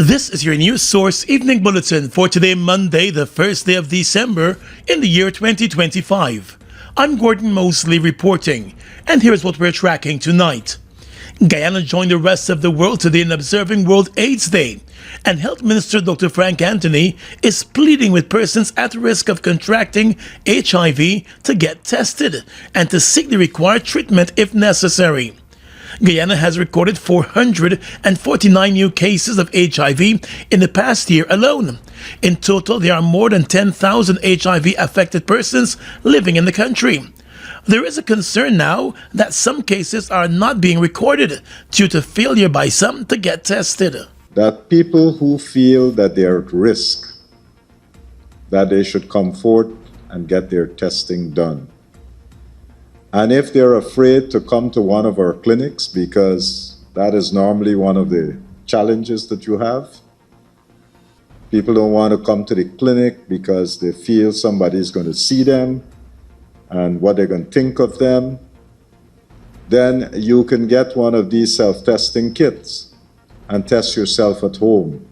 This is your news source evening bulletin for today, Monday, the 1st day of December in the year 2025. I'm Gordon Mosley reporting, and here's what we're tracking tonight. Guyana joined the rest of the world today in observing World AIDS Day, and Health Minister Dr. Frank Anthony is pleading with persons at risk of contracting HIV to get tested and to seek the required treatment if necessary. Guyana has recorded 449 new cases of HIV in the past year alone. In total, there are more than 10,000 HIV-affected persons living in the country. There is a concern now that some cases are not being recorded due to failure by some to get tested. That people who feel that they are at risk, that they should come forth and get their testing done. And if they're afraid to come to one of our clinics, because that is normally one of the challenges that you have, people don't want to come to the clinic because they feel somebody's going to see them and what they're going to think of them, then you can get one of these self-testing kits and test yourself at home.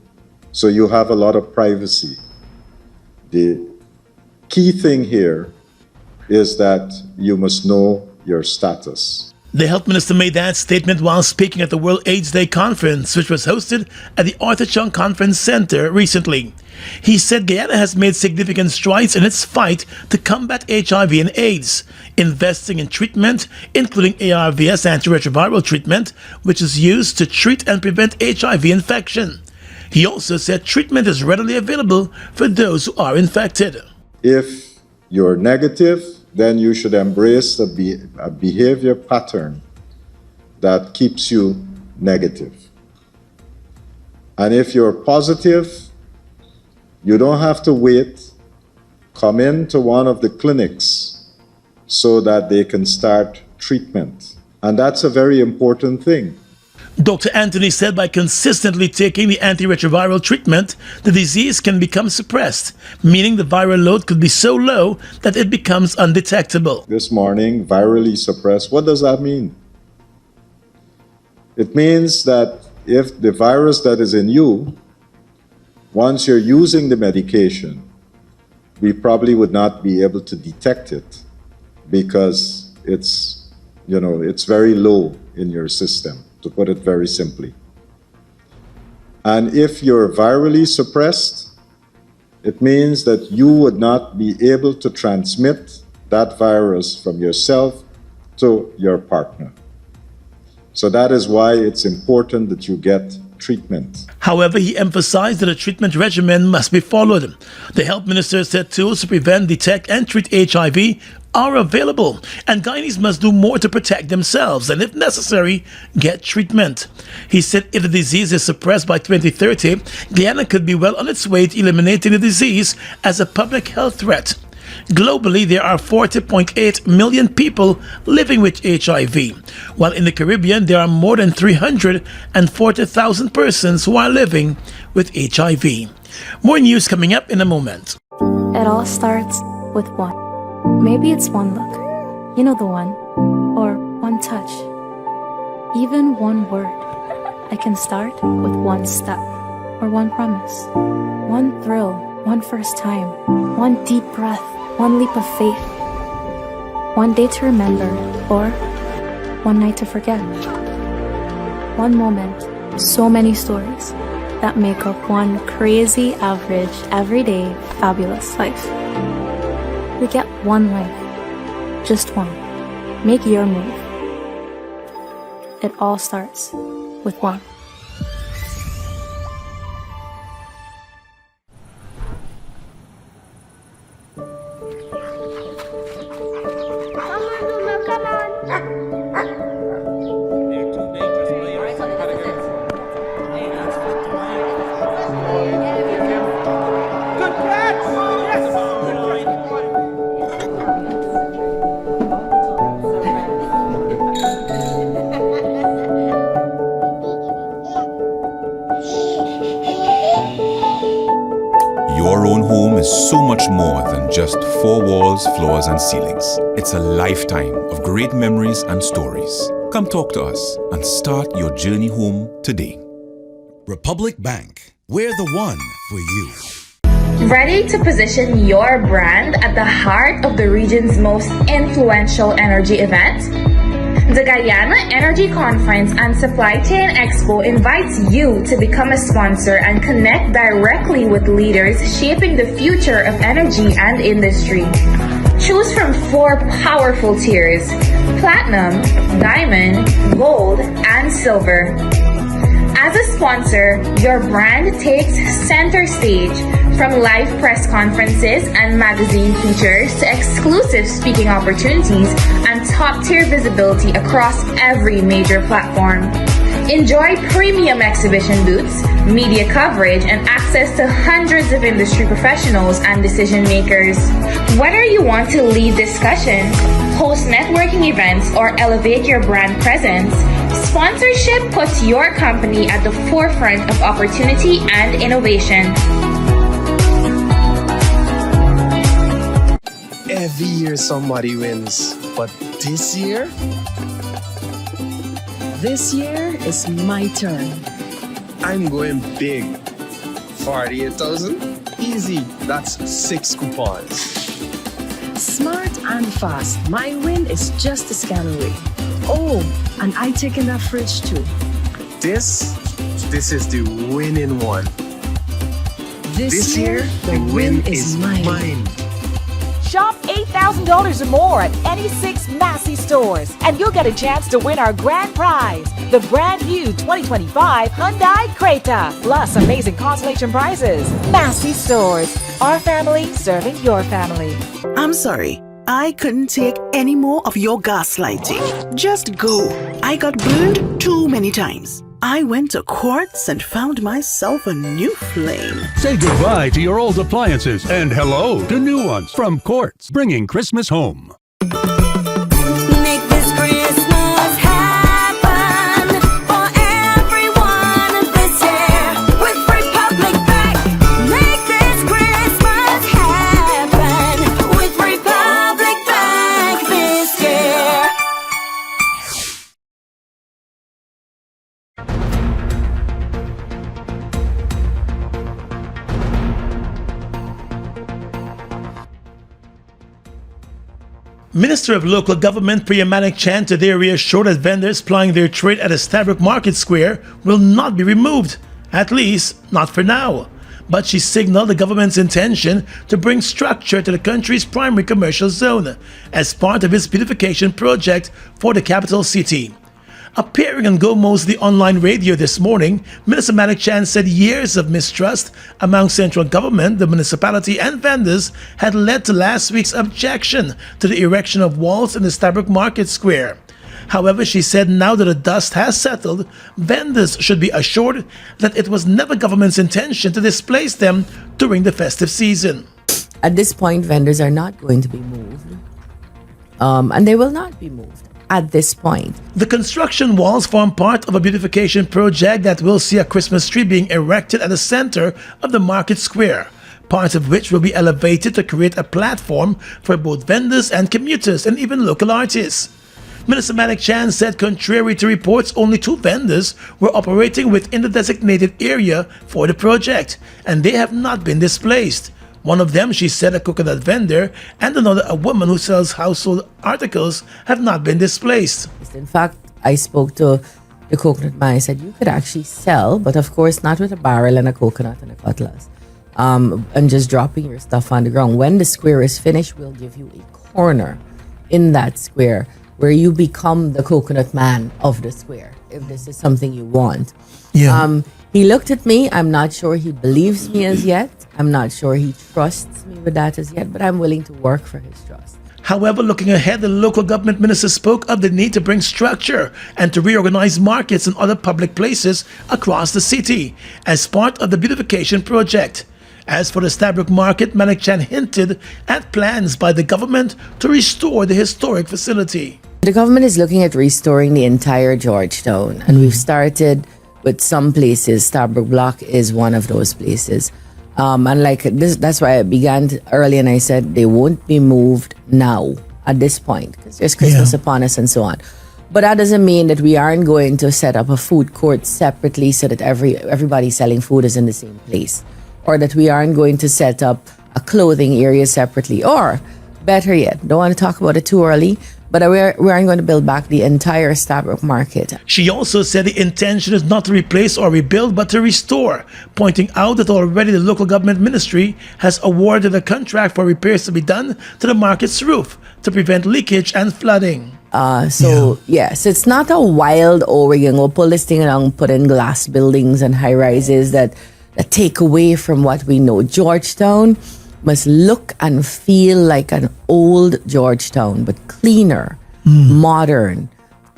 So you have a lot of privacy. The key thing here is that you must know your status. The health minister made that statement while speaking at the World AIDS Day conference, which was hosted at the Arthur Chung Conference Center recently. He said Guyana has made significant strides in its fight to combat HIV and AIDS, investing in treatment, including ARVs antiretroviral treatment, which is used to treat and prevent HIV infection. He also said treatment is readily available for those who are infected. If you're negative, then you should embrace a behavior pattern that keeps you negative. And if you're positive, you don't have to wait. Come into one of the clinics so that they can start treatment. And that's a very important thing. Dr. Anthony said by consistently taking the antiretroviral treatment, the disease can become suppressed, meaning the viral load could be so low that it becomes undetectable. This morning, virally suppressed, what does that mean? It means that if the virus that is in you, once you're using the medication, we probably would not be able to detect it because it's very low in your system, to put it very simply. And if you're virally suppressed, it means that you would not be able to transmit that virus from yourself to your partner. So that is why it's important that you get treatment. However, he emphasized that a treatment regimen must be followed. The health minister said tools to prevent, detect, and treat HIV are available, and Guyanese must do more to protect themselves and, if necessary, get treatment. He said if the disease is suppressed by 2030, Guyana could be well on its way to eliminating the disease as a public health threat. Globally, there are 40.8 million people living with HIV, while in the Caribbean, there are more than 340,000 persons who are living with HIV. More news coming up in a moment. It all starts with one. Maybe it's one look, you know the one, or one touch, even one word. I can start with one step, or one promise, one thrill, one first time, one deep breath, one leap of faith, one day to remember, or one night to forget. One moment, so many stories that make up one crazy, average, everyday, fabulous life. We get one life, just one. Make your move. It all starts with one. Your own home is so much more than just four walls, floors, and ceilings. It's a lifetime of great memories and stories. Come talk to us and start your journey home today. Republic Bank. We're the one for you. Ready to position your brand at the heart of the region's most influential energy event? The Guyana Energy Conference and Supply Chain Expo invites you to become a sponsor and connect directly with leaders shaping the future of energy and industry. Choose from 4 powerful tiers: Platinum, Diamond, Gold, and Silver. As a sponsor, your brand takes center stage, from live press conferences and magazine features to exclusive speaking opportunities and top-tier visibility across every major platform. Enjoy premium exhibition booths, media coverage, and access to hundreds of industry professionals and decision makers. Whether you want to lead discussions, host networking events, or elevate your brand presence, sponsorship puts your company at the forefront of opportunity and innovation. Every year somebody wins, but this year? This year is my turn. I'm going big. 48,000? Easy. That's 6 coupons. Smart and fast. My win is just a scan away. Oh, and I take in that fridge too. This is the winning one. This year, the win is mine. Shop $8,000 or more at any 6 Massey stores, and you'll get a chance to win our grand prize, the brand new 2025 Hyundai Creta, plus amazing consolation prizes. Massey stores, our family serving your family. I'm sorry, I couldn't take any more of your gaslighting. Just go. I got burned too many times. I went to Quartz and found myself a new flame. Say goodbye to your old appliances and hello to new ones from Quartz, bringing Christmas home. Make this Christmas happen for everyone this year with Republic Bank. Make this Christmas happen with Republic Bank this year. Minister of Local Government Priya Manik-Chan today reassured that vendors plying their trade at a Stabroek Market Square will not be removed, at least not for now. But she signaled the government's intention to bring structure to the country's primary commercial zone as part of its beautification project for the capital city. Appearing on Go Mostly online radio this morning, Minister Manik-Chan said years of mistrust among central government, the municipality and vendors had led to last week's objection to the erection of walls in the Stabroek Market Square. However, she said now that the dust has settled, vendors should be assured that it was never government's intention to displace them during the festive season. At this point, vendors are not going to be moved, and they will not be moved. At this point, the construction walls form part of a beautification project that will see a Christmas tree being erected at the center of the market square, part of which will be elevated to create a platform for both vendors and commuters and even local artists. Minister Manik-Chan said contrary to reports, only 2 vendors were operating within the designated area for the project, and they have not been displaced. One of them, she said, a coconut vendor, and another, a woman who sells household articles, have not been displaced. In fact, I spoke to the coconut man. I said, you could actually sell, but of course not with a barrel and a coconut and a cutlass, and just dropping your stuff on the ground. When the square is finished, we'll give you a corner in that square where you become the coconut man of the square, if this is something you want. Yeah. He looked at me. I'm not sure he believes me as yet. I'm not sure he trusts me with that as yet, but I'm willing to work for his trust. However, looking ahead, the local government minister spoke of the need to bring structure and to reorganize markets and other public places across the city as part of the beautification project. As for the Stabroek Market, Manik-Chan hinted at plans by the government to restore the historic facility. The government is looking at restoring the entire Georgetown, and we've started with some places. Stabroek Block is one of those places. And like this, that's why I began early and I said they won't be moved now at this point because there's Christmas upon us and so on. But that doesn't mean that we aren't going to set up a food court separately so that everybody selling food is in the same place, or that we aren't going to set up a clothing area separately, or better yet, don't want to talk about it too early, but we aren't going to build back the entire Stabroek market. She also said the intention is not to replace or rebuild, but to restore, pointing out that already the local government ministry has awarded a contract for repairs to be done to the market's roof to prevent leakage and flooding. Yes, it's not a wild, we're going to pull this thing along, put in glass buildings and high rises that take away from what we know. Georgetown must look and feel like an old Georgetown, but cleaner, modern.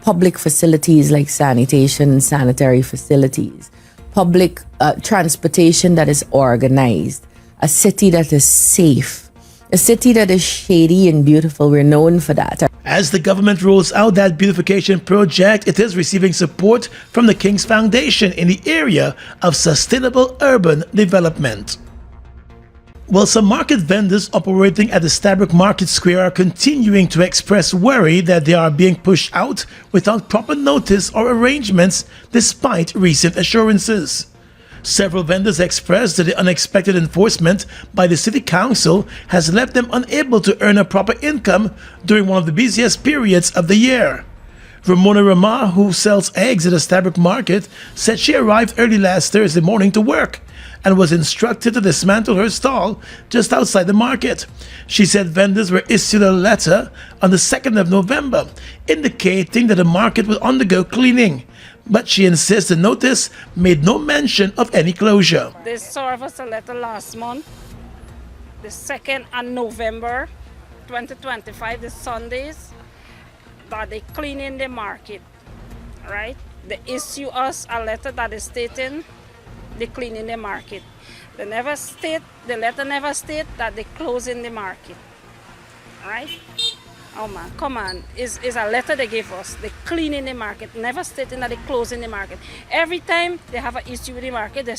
Public facilities like sanitation, sanitary facilities, public transportation that is organized, a city that is safe, a city that is shady and beautiful. We're known for that. As the government rolls out that beautification project, it is receiving support from the King's Foundation in the area of sustainable urban development. Well, some market vendors operating at the Stabroek Market Square are continuing to express worry that they are being pushed out without proper notice or arrangements despite recent assurances. Several vendors expressed that the unexpected enforcement by the City Council has left them unable to earn a proper income during one of the busiest periods of the year. Ramona Ramah, who sells eggs at the Stabroek Market, said she arrived early last Thursday morning to work and was instructed to dismantle her stall just outside the market. She said vendors were issued a letter on the 2nd of November indicating that the market would undergo cleaning, but she insists the notice made no mention of any closure. They served us a letter last month, the 2nd of November 2025, the Sundays, that they cleaning the market, right? They issue us a letter that is stating they cleaning the market. The letter never state that they closing the market, right? Oh man, come on, it's a letter they gave us. They cleaning the market, never stating that they closing the market. Every time they have an issue with the market, they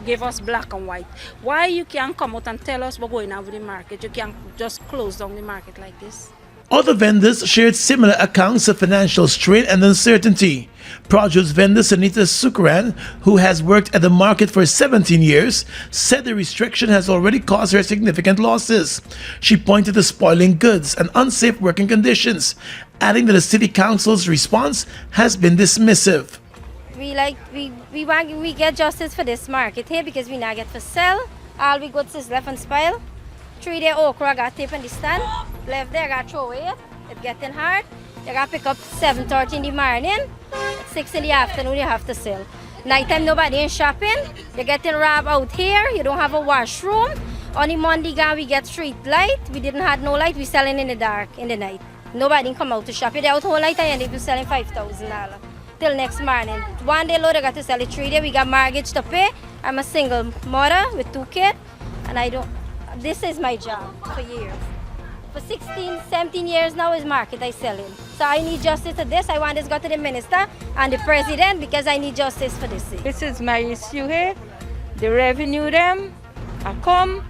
give us black and white. Why you can't come out and tell us what's going on with the market? You can't just close down the market like this. Other vendors shared similar accounts of financial strain and uncertainty. Produce vendor Sanita Sukran, who has worked at the market for 17 years, said the restriction has already caused her significant losses. She pointed to spoiling goods and unsafe working conditions, adding that the City Council's response has been dismissive. We get justice for this market here because we not get for sell. All we goods is left and spoil. 3-day okra got tape in the stand. Left there, got throw away. It's getting hard. You got pick up 7:30 in the morning. At 6 in the afternoon, you have to sell. Nighttime, nobody ain't shopping. You're getting robbed out here. You don't have a washroom. On the Monday, we get street light. We didn't have no light. We selling in the dark, in the night. Nobody come out to shop. You're out whole night and you're selling $5,000 till next morning. One day load, I got to sell it 3 days. We got mortgage to pay. I'm a single mother with 2 kids, and this is my job for years. For 16, 17 years now is market I selling. So I need justice to this. I want this go to the minister and the president because I need justice for this. This is my issue here. The revenue them, I come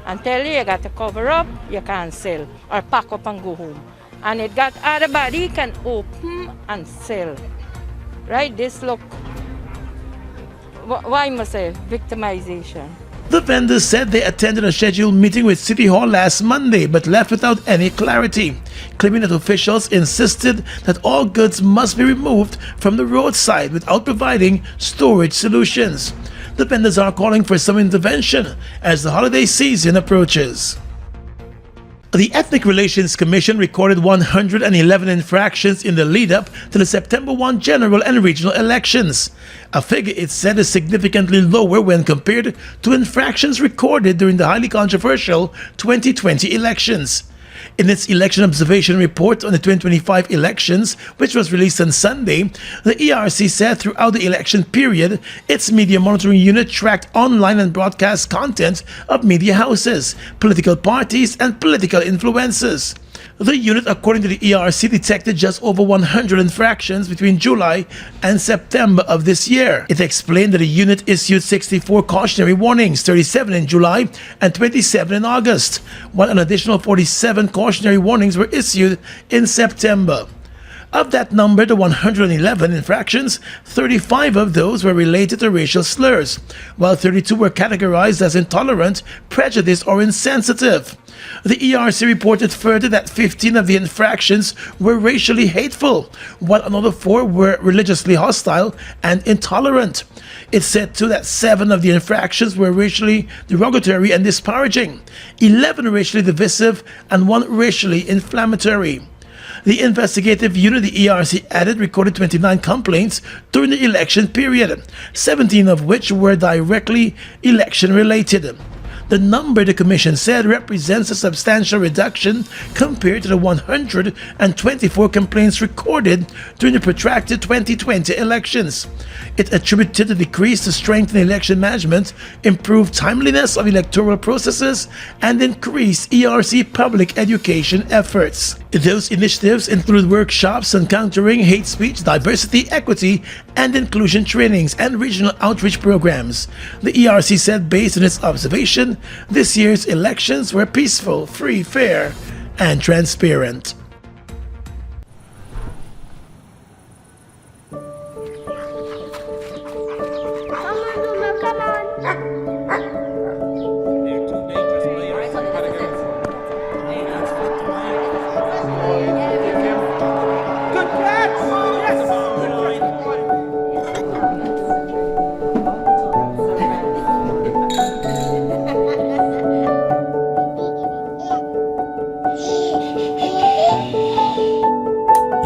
and tell you got to cover up, you can't sell or pack up and go home. And it got everybody can open and sell. Right, this look, why must I victimization? The vendors said they attended a scheduled meeting with City Hall last Monday but left without any clarity, claiming that officials insisted that all goods must be removed from the roadside without providing storage solutions. The vendors are calling for some intervention as the holiday season approaches. The Ethnic Relations Commission recorded 111 infractions in the lead-up to the September 1 general and regional elections, a figure it said is significantly lower when compared to infractions recorded during the highly controversial 2020 elections. In its election observation report on the 2025 elections, which was released on Sunday, the ERC said throughout the election period, its media monitoring unit tracked online and broadcast content of media houses, political parties, and political influencers. The unit, according to the ERC, detected just over 100 infractions between July and September of this year. It explained that the unit issued 64 cautionary warnings, 37 in July and 27 in August, while an additional 47 cautionary warnings were issued in September. Of that number, the 111 infractions, 35 of those were related to racial slurs, while 32 were categorized as intolerant, prejudiced, or insensitive. The ERC reported further that 15 of the infractions were racially hateful, while another 4 were religiously hostile and intolerant. It said too that 7 of the infractions were racially derogatory and disparaging, 11 racially divisive, and 1 racially inflammatory. The investigative unit, the ERC added, recorded 29 complaints during the election period, 17 of which were directly election related. The number, the Commission said, represents a substantial reduction compared to the 124 complaints recorded during the protracted 2020 elections. It attributed the decrease to strengthen election management, improved timeliness of electoral processes, and increased ERC public education efforts. Those initiatives include workshops on countering hate speech, diversity, equity, and inclusion trainings, and regional outreach programs. The ERC said, based on its observation, this year's elections were peaceful, free, fair, and transparent.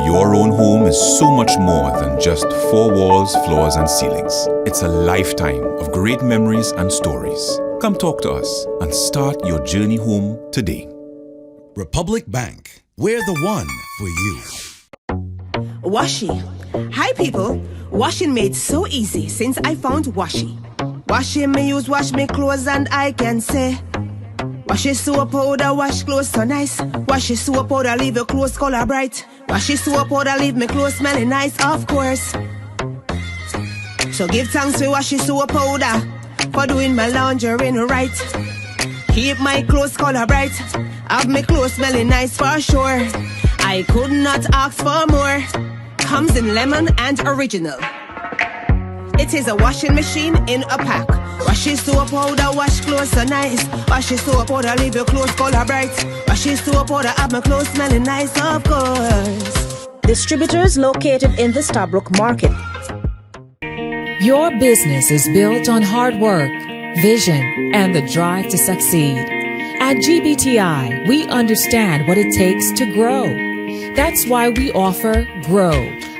Your own home is so much more than just 4 walls, floors, and ceilings. It's a lifetime of great memories and stories. Come talk to us and start your journey home today. Republic Bank. We're the one for you. Washi. Hi people. Washing made so easy since I found Washi. Washing me use wash me clothes and I can say wash it soap powder, wash clothes so nice. Wash it soap powder, leave your clothes color bright. Wash it soap powder, leave me clothes smelling nice, of course. So give thanks for wash it soap powder for doing my laundry right. Keep my clothes color bright, have my clothes smelling nice for sure. I could not ask for more. Comes in lemon and original. It is a washing machine in a pack. Wash it soap powder, wash clothes so nice. Wash it soap powder, leave your clothes color bright. Wash it soap powder, have my clothes smelling nice, of course. Distributors located in the Stabroek market. Your business is built on hard work, vision, and the drive to succeed. At GBTI, we understand what it takes to grow. That's why we offer Grow,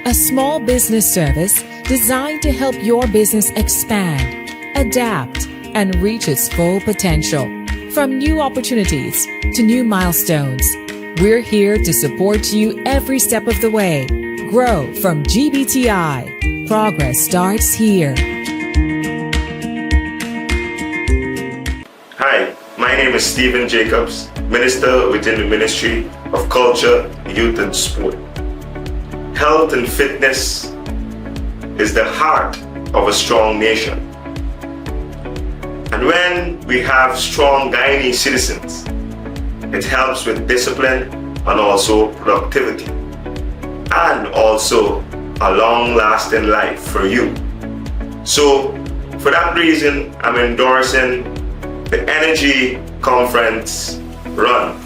a small business service designed to help your business expand, adapt, and reach its full potential. From new opportunities to new milestones, we're here to support you every step of the way. Grow from GBTI. Progress starts here. Hi, my name is Stephen Jacobs, Minister within the Ministry of Culture, Youth and Sport. Health and fitness is the heart of a strong nation. And when we have strong Guyanese citizens, it helps with discipline and also productivity, and also a long-lasting life for you. So, for that reason, I'm endorsing the Energy Conference run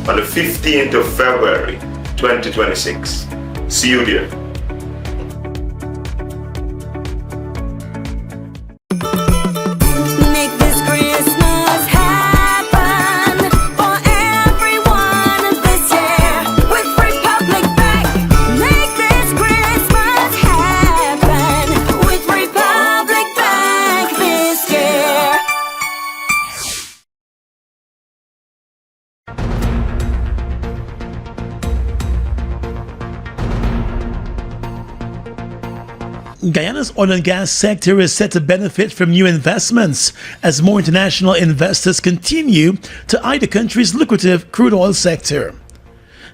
on the 15th of February 2026. See you there. Guyana's oil and gas sector is set to benefit from new investments as more international investors continue to eye the country's lucrative crude oil sector.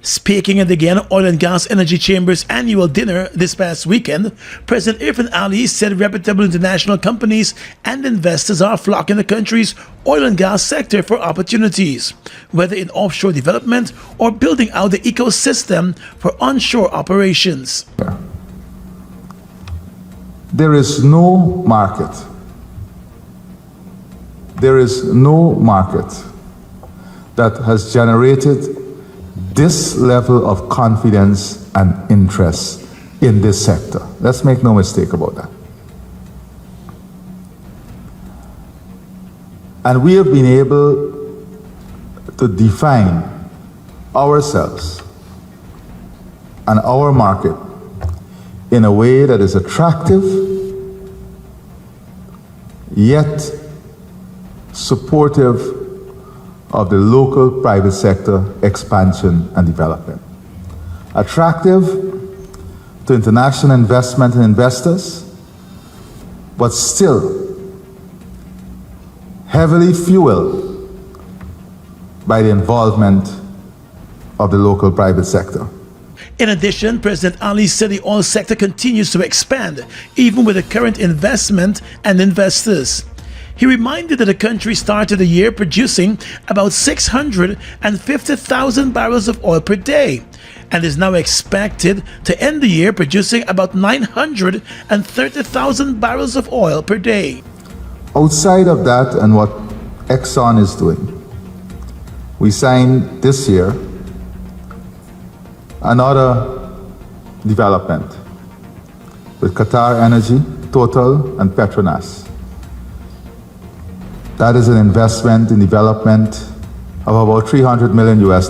Speaking at the Guyana Oil and Gas Energy Chamber's annual dinner this past weekend, President Irfan Ali said reputable international companies and investors are flocking the country's oil and gas sector for opportunities, whether in offshore development or building out the ecosystem for onshore operations. There is no market. There is no market that has generated this level of confidence and interest in this sector. Let's make no mistake about that. And we have been able to define ourselves and our market in a way that is attractive, yet supportive of the local private sector expansion and development. Attractive to international investment and investors, but still heavily fueled by the involvement of the local private sector. In addition, President Ali said the oil sector continues to expand, even with the current investment and investors. He reminded that the country started the year producing about 650,000 barrels of oil per day and is now expected to end the year producing about 930,000 barrels of oil per day. Outside of that and what Exxon is doing, we signed this year another development with Qatar Energy, Total, and Petronas. That is an investment in development of about $300 million US.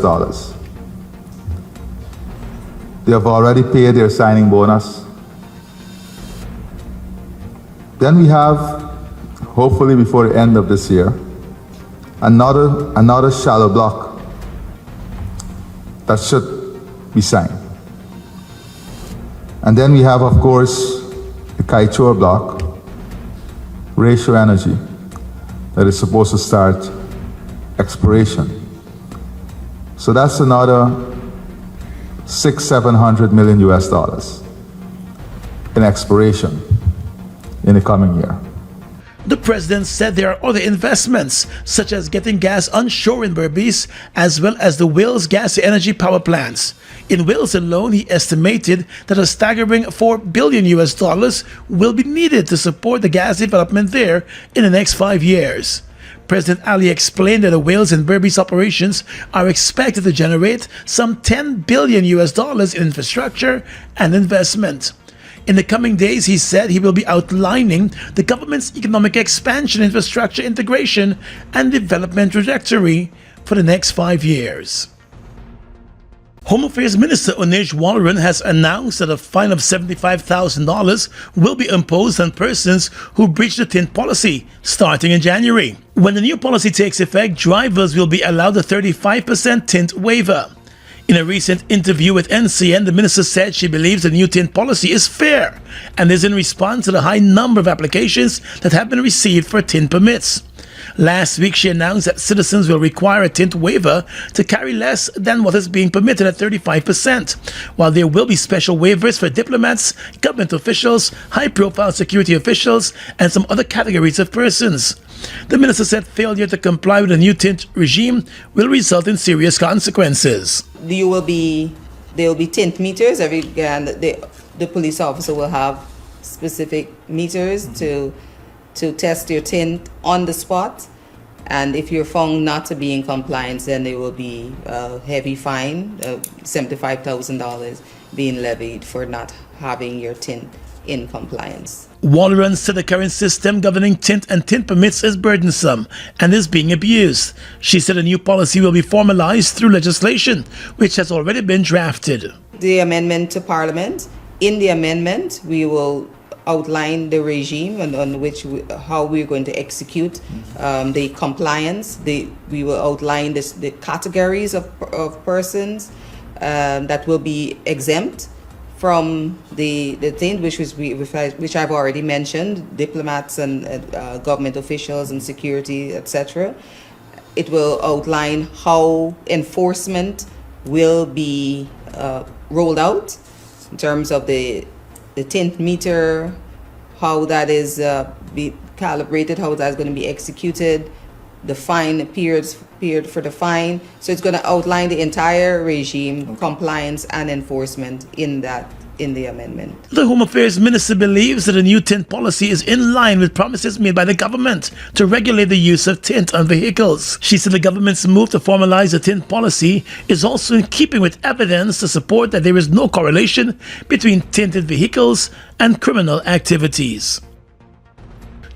They have already paid their signing bonus. Then we have, hopefully before the end of this year, another shallow block that should be signed. And then we have, of course, the Kaichor block, Ratio Energy, that is supposed to start exploration. So that's another $600-700 million US in exploration in the coming year. The president said there are other investments, such as getting gas onshore in Berbice, as well as the Wales gas to energy power plants. In Wales alone, he estimated that a staggering $4 billion US will be needed to support the gas development there in the next 5 years. President Ali explained that the Wales and Berbice operations are expected to generate some $10 billion US in infrastructure and investment. In the coming days, he said he will be outlining the government's economic expansion, infrastructure integration, and development trajectory for the next 5 years. Home Affairs Minister Onej Walleran has announced that a fine of $75,000 will be imposed on persons who breach the tint policy starting in January. When the new policy takes effect, drivers will be allowed a 35% tint waiver. In a recent interview with NCN, the minister said she believes the new tint policy is fair and is in response to the high number of applications that have been received for tint permits. Last week, she announced that citizens will require a tint waiver to carry less than what is being permitted at 35%, while there will be special waivers for diplomats, government officials, high-profile security officials, and some other categories of persons. The minister said failure to comply with the new tint regime will result in serious consequences. There will be tint meters. The police officer will have specific meters to test your tint on the spot, and if you're found not to be in compliance, then there will be a heavy fine, $75,000 being levied for not having your tint in compliance. Walleran said the current system governing tint and tint permits is burdensome and is being abused. She said a new policy will be formalized through legislation, which has already been drafted. The amendment to Parliament, in the amendment, we will outline the regime and on which how we're going to execute the compliance. We will outline the categories of persons that will be exempt from the thing which I've already mentioned, diplomats and government officials and security, etc. It will outline how enforcement will be rolled out in terms of the tint meter, how that is be calibrated, how that's going to be executed, the fine period for the fine. So it's going to outline the entire regime, compliance and enforcement in the amendment. The Home Affairs Minister believes that the new tint policy is in line with promises made by the government to regulate the use of tint on vehicles. She said the government's move to formalize the tint policy is also in keeping with evidence to support that there is no correlation between tinted vehicles and criminal activities.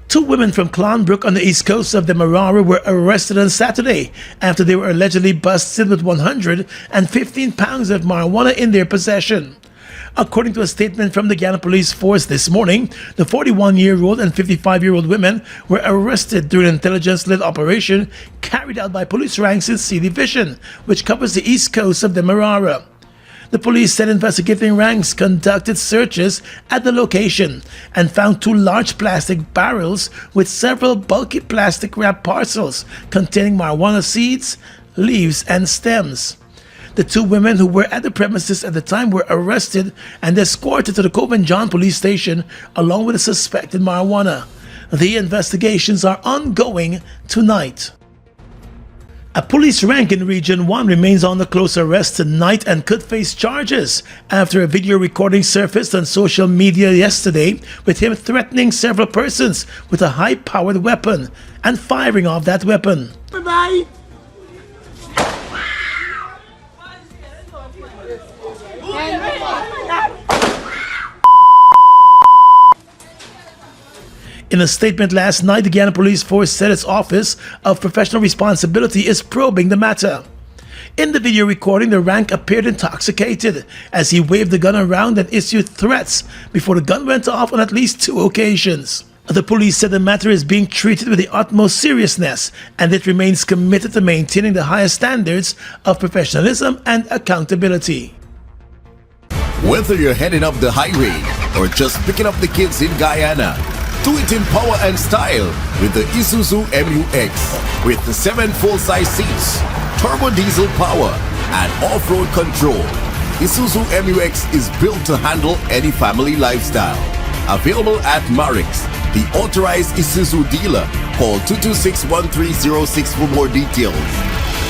2 women from Clonbrook on the east coast of Demerara were arrested on Saturday after they were allegedly busted with 115 pounds of marijuana in their possession. According to a statement from the Guyana Police Force this morning, the 41-year-old and 55-year-old women were arrested during an intelligence-led operation carried out by police ranks in C Division, which covers the east coast of Demerara. The police said investigating ranks conducted searches at the location and found 2 large plastic barrels with several bulky plastic wrap parcels containing marijuana seeds, leaves, and stems. The 2 women who were at the premises at the time were arrested and escorted to the Cove and John police station along with the suspected marijuana. The investigations are ongoing tonight. A police rank in Region 1 remains under close arrest tonight and could face charges after a video recording surfaced on social media yesterday with him threatening several persons with a high-powered weapon and firing off that weapon. Bye-bye. In a statement last night, the Guyana Police Force said its Office of Professional Responsibility is probing the matter. In the video recording, the rank appeared intoxicated as he waved the gun around and issued threats before the gun went off on at least 2 occasions. The police said the matter is being treated with the utmost seriousness and it remains committed to maintaining the highest standards of professionalism and accountability. Whether you're heading up the highway or just picking up the kids in Guyana, do it in power and style with the Isuzu MU-X. With the 7 full-size seats, turbo diesel power, and off-road control, Isuzu MU-X is built to handle any family lifestyle. Available at Marix, the authorized Isuzu dealer. Call 226-1306 for more details.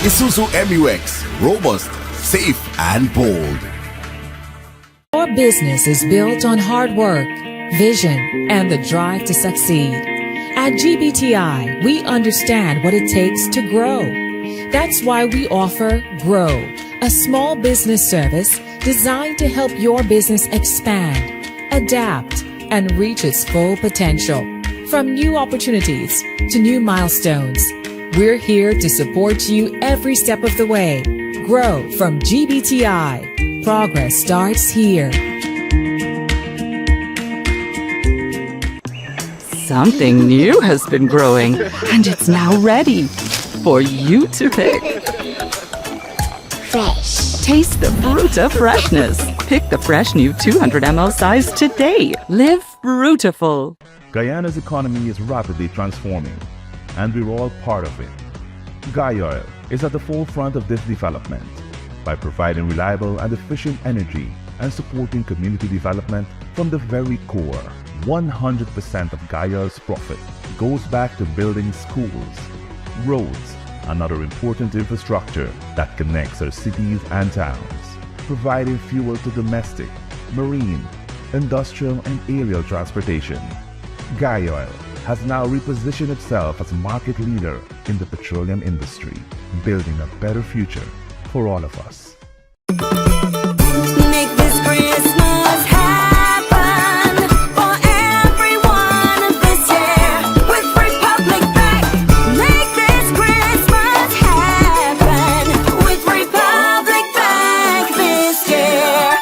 Isuzu MU-X, robust, safe, and bold. Your business is built on hard work, vision, and the drive to succeed. At GBTI, we understand what it takes to grow. That's why we offer Grow, a small business service designed to help your business expand, adapt, and reach its full potential. From new opportunities to new milestones, we're here to support you every step of the way. Grow from GBTI. Progress starts here. Something new has been growing, and it's now ready for you to pick. Fresh. Taste the Fruta freshness. Pick the fresh new 200 ml size today. Live Fruitaful. Guyana's economy is rapidly transforming, and we're all part of it. Guyoil is at the forefront of this development by providing reliable and efficient energy and supporting community development from the very core. 100% of Guyoil's profit goes back to building schools, roads, and other important infrastructure that connects our cities and towns, providing fuel to domestic, marine, industrial, and aerial transportation. Guyoil has now repositioned itself as a market leader in the petroleum industry, building a better future for all of us. Make this Christmas happen for everyone this year with Republic Bank. Make this Christmas happen with Republic Bank this year.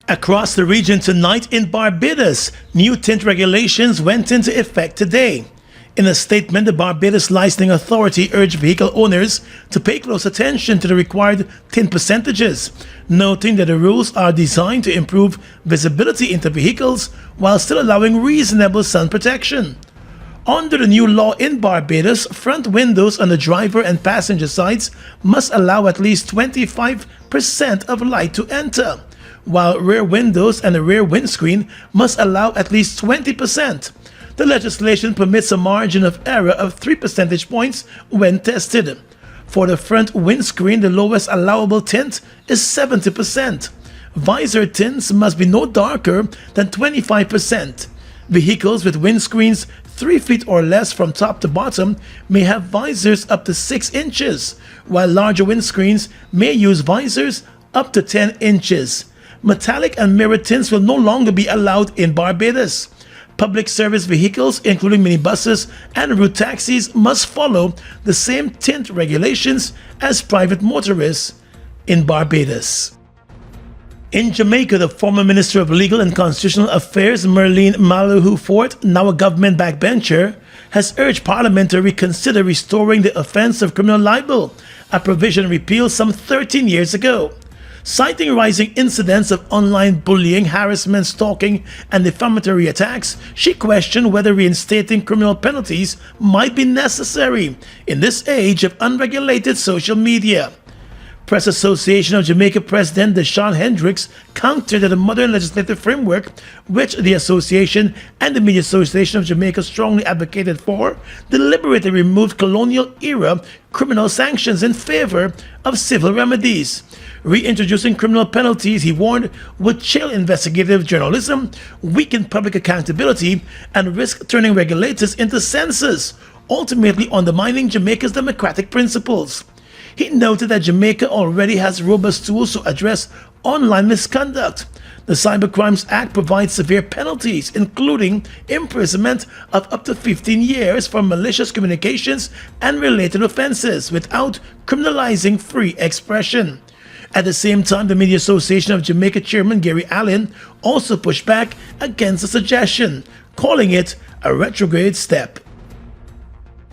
Across the region tonight in Barbados, new tint regulations went into effect today. In a statement, the Barbados Licensing Authority urged vehicle owners to pay close attention to the required tint percentages, noting that the rules are designed to improve visibility into vehicles while still allowing reasonable sun protection. Under the new law in Barbados, front windows on the driver and passenger sides must allow at least 25% of light to enter, while rear windows and the rear windscreen must allow at least 20%. The legislation permits a margin of error of 3 percentage points when tested. For the front windscreen, the lowest allowable tint is 70%. Visor tints must be no darker than 25%. Vehicles with windscreens 3 feet or less from top to bottom may have visors up to 6 inches, while larger windscreens may use visors up to 10 inches. Metallic and mirror tints will no longer be allowed in Barbados. Public service vehicles, including minibuses and route taxis, must follow the same tint regulations as private motorists in Barbados. In Jamaica, the former Minister of Legal and Constitutional Affairs, Merlene Malauulu Fort, now a government backbencher, has urged Parliament to reconsider restoring the offense of criminal libel, a provision repealed some 13 years ago. Citing rising incidents of online bullying, harassment, stalking, and defamatory attacks, she questioned whether reinstating criminal penalties might be necessary in this age of unregulated social media. Press Association of Jamaica President Deshaun Hendricks countered that the modern legislative framework, which the association and the Media Association of Jamaica strongly advocated for, deliberately removed colonial-era criminal sanctions in favor of civil remedies. Reintroducing criminal penalties, he warned, would chill investigative journalism, weaken public accountability, and risk turning regulators into censors, ultimately undermining Jamaica's democratic principles. He noted that Jamaica already has robust tools to address online misconduct. The Cybercrimes Act provides severe penalties, including imprisonment of up to 15 years for malicious communications and related offenses, without criminalizing free expression. At the same time, the Media Association of Jamaica Chairman Gary Allen also pushed back against the suggestion, calling it a retrograde step.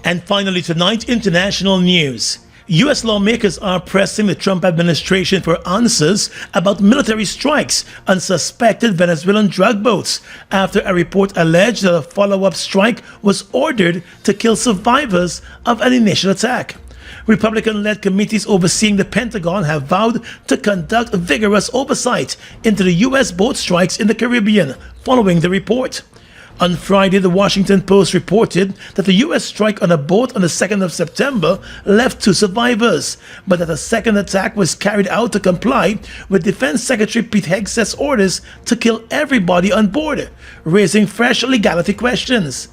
And finally tonight, international news. U.S. lawmakers are pressing the Trump administration for answers about military strikes on suspected Venezuelan drug boats after a report alleged that a follow-up strike was ordered to kill survivors of an initial attack. Republican-led committees overseeing the Pentagon have vowed to conduct vigorous oversight into the U.S. boat strikes in the Caribbean following the report. On Friday, the Washington Post reported that the U.S. strike on a boat on the 2nd of September left 2 survivors, but that a second attack was carried out to comply with Defense Secretary Pete Hegseth's orders to kill everybody on board, raising fresh legality questions.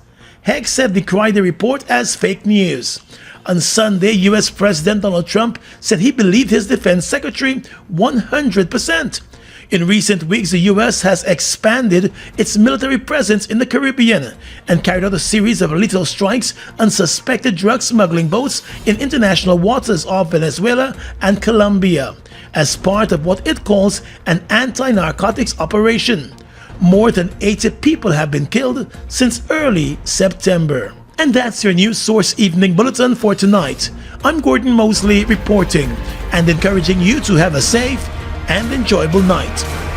Hegseth decried the report as fake news. On Sunday, U.S. President Donald Trump said he believed his Defense Secretary 100%. In recent weeks, the U.S. has expanded its military presence in the Caribbean and carried out a series of lethal strikes on suspected drug smuggling boats in international waters off Venezuela and Colombia, as part of what it calls an anti-narcotics operation. More than 80 people have been killed since early September. And that's your News Source Evening Bulletin for tonight. I'm Gordon Mosley reporting and encouraging you to have a safe and enjoyable night.